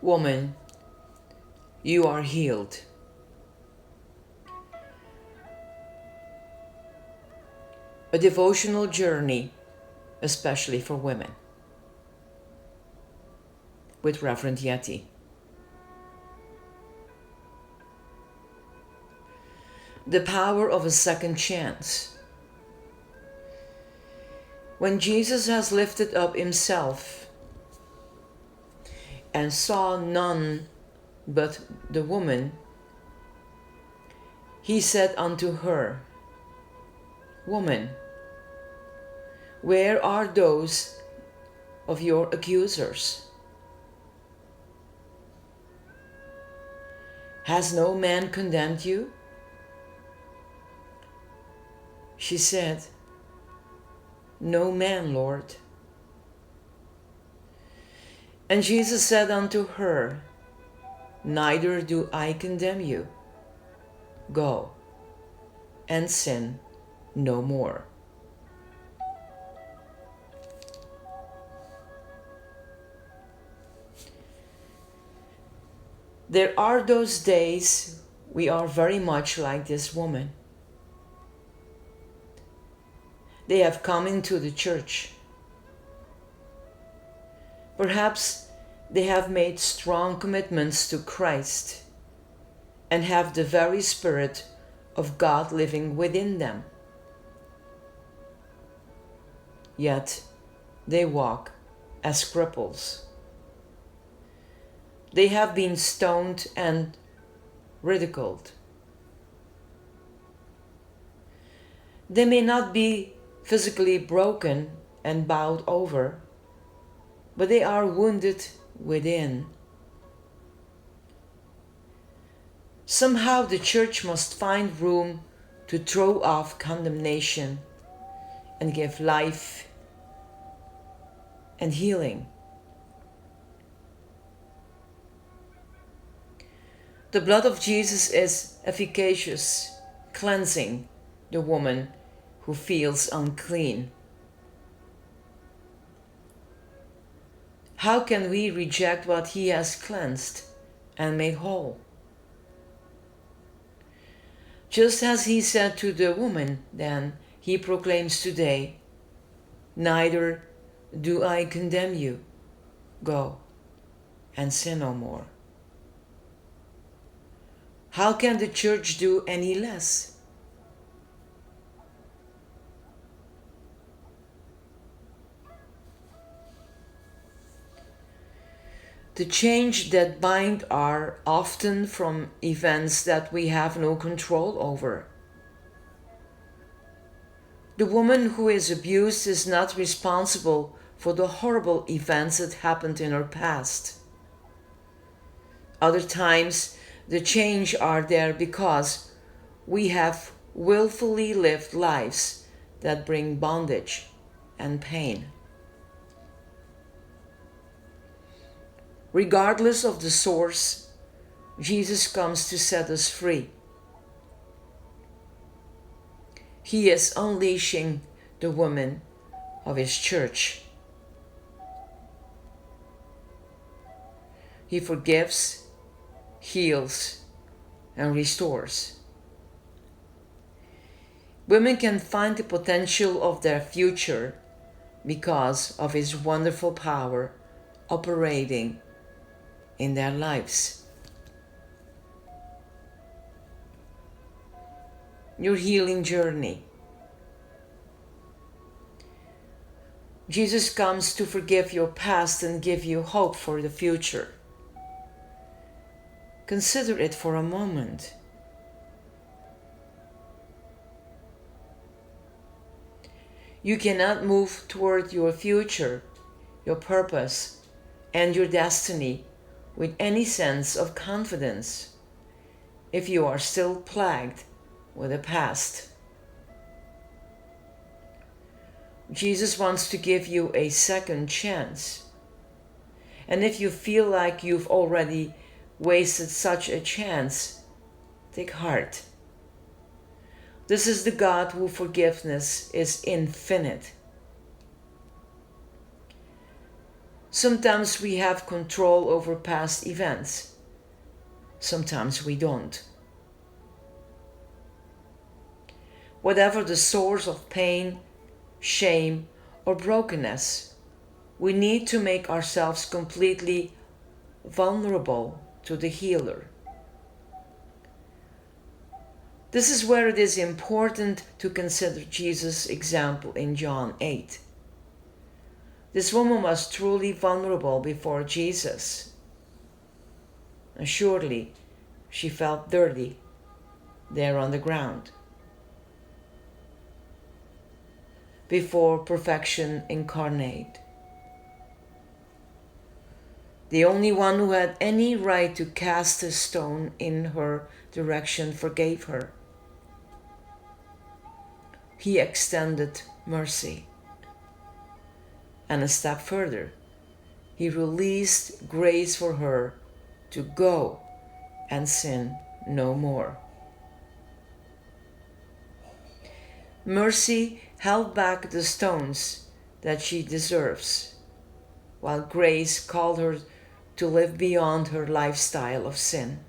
Woman, you are healed. A devotional journey, especially for women, with Reverend Jetty. The power of a second chance. When Jesus has lifted up himself and saw none but the woman, he said unto her, Woman, where are those of your accusers? Has no man condemned you? She said, No man, Lord. And Jesus said unto her, Neither do I condemn you. Go and sin no more. There are those days we are very much like this woman. They have come into the church. Perhaps they have made strong commitments to Christ and have the very Spirit of God living within them. Yet they walk as cripples. They have been stoned and ridiculed. They may not be physically broken and bowed over, but they are wounded within. Somehow the church must find room to throw off condemnation and give life and healing. The blood of Jesus is efficacious, cleansing the woman who feels unclean. How can we reject what he has cleansed and made whole? Just as he said to the woman then, he proclaims today, Neither do I condemn you. Go and sin no more. How can the church do any less? The change that bind are often from events that we have no control over. The woman who is abused is not responsible for the horrible events that happened in her past. Other times, the change are there because we have willfully lived lives that bring bondage and pain. Regardless of the source, Jesus comes to set us free. He is unleashing the woman of his church. He forgives, heals, and restores. Women can find the potential of their future because of his wonderful power operating in their lives. Your healing journey. Jesus comes to forgive your past and give you hope for the future. Consider it for a moment. You cannot move toward your future, your purpose, and your destiny with any sense of confidence if you are still plagued with the past. Jesus wants to give you a second chance. And if you feel like you've already wasted such a chance, take heart. This is the God whose forgiveness is infinite. Sometimes we have control over past events. Sometimes we don't. Whatever the source of pain, shame, or brokenness, we need to make ourselves completely vulnerable to the healer. This is where it is important to consider Jesus' example in John 8. This woman was truly vulnerable before Jesus. And surely she felt dirty there on the ground. Before perfection incarnate. The only one who had any right to cast a stone in her direction forgave her. He extended mercy. And a step further, he released grace for her to go and sin no more. Mercy held back the stones that she deserves, while grace called her to live beyond her lifestyle of sin.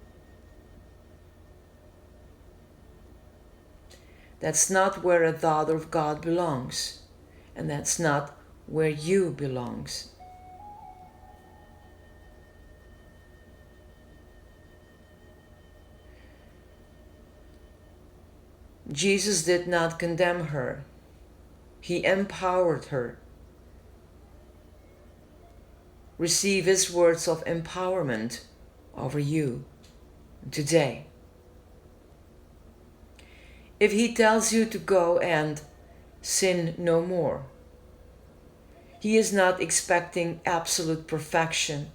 That's not where a daughter of God belongs, and that's not where you belongs. Jesus did not condemn her. He empowered her. Receive his words of empowerment over you today. If he tells you to go and sin no more, he is not expecting absolute perfection.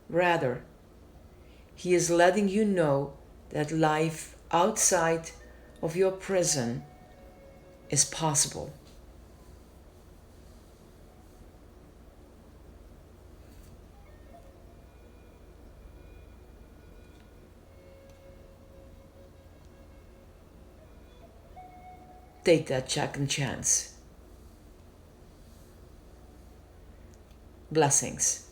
Rather, he is letting you know that life outside of your prison is possible. Take that second chance. Blessings.